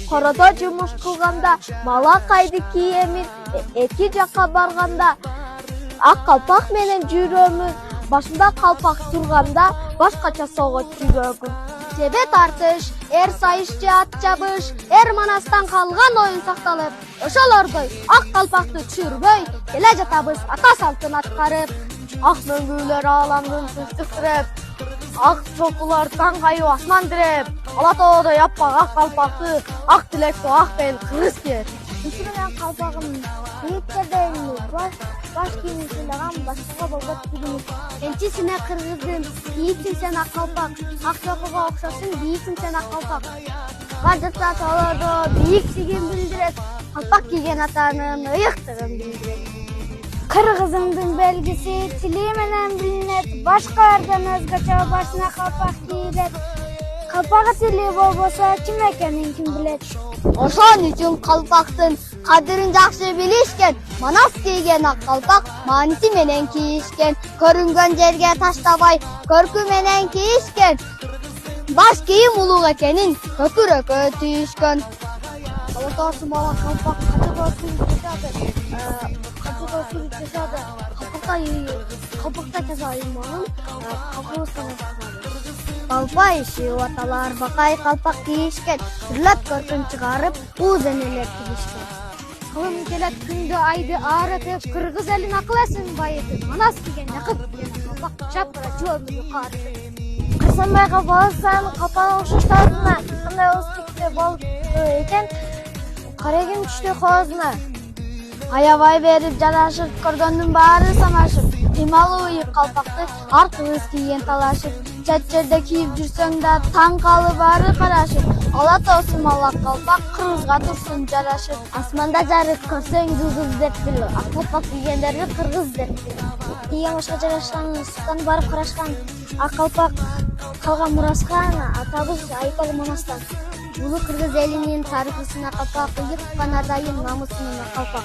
короодо жумуш кылганда, малакайды кийемин, эки жакка барганда, ак калпак менен жүрөмүн. Башымда калпак турганда, башкача согот жүрөгүм. Тебе тартыш, эр сайыш же ат жабыш, эр манастан калган оюн сакталып, ошолордой ак калпакты түшүрбөй, келе жатабыз ата салтын аткарып. Ак мөңгүлөр ааламдын түстүктүрөп, ак чокулар таң кайып асман тиреп, ала тоодо яппак ак калпакты, ак тилекти ак бел кыргыз кийет. Менен калпагым кийиптерден баш кийимин сыйлаган башкага болбойт кийимин. Энчисине кыргыздын, кийипсиң сен ак калпак, ак чокуга окшосуң, кийипсиң сен ак калпак. Бажырта тоолордо бийиктигин билдирет, калпак кийген атанын ыйыктыгын билдирет. Кыргызымдын белгиси тили менен билинет, башкалардан өзгөчө башына калпак кийилет. Калпагы тили болбосо ким экенин ким билет. Ошон үчүн калпактын кадырын жакшы билишкен, манас кийген ак калпак мааниси менен кийишкен, көрүнгөн жерге таштабай көркү менен кийишкен. Баш кийим улук экенин көпүрөккө түйүшкөн. Алатаасы мала калпак качыга сүрүп жашады. Калпакта жазайыманын калпыбыздан Калпай иши аталар бакай калпак кийишкен, сүрлөт көркүн чыгарып, ууз энелер тигишкен. Кылым келет күндү айды ааратып, кыргыз элин акыл эсин байытып, манас кийген якып калпак чапыра жөөмүнү каарытып. Кырсанбай калпагын калпага окшоштарына, кандай ыстыкты болуп экен, карегим түштү коозуна. Аябай берип жарашып, көргөндүн баары санашып, кыймалуу ыйык калпакты ар кыз кийген талашып. Чет жерде кийип жүрсөң да таң калып баары карашып, ала тоосу малак калпак кыргызга турсун жарашып. Асманда жарык көрсөң жылдыз деп бил, ак калпак кийгендерди кыргыз деп бил. Кийген башка жарашкан, суктан барып карашкан, ак калпак калган мурасхан атабыз Айкөл Манастан. Улуу кыргыз элинин тарыхысына калпак ыйык канадайын намысына калпак.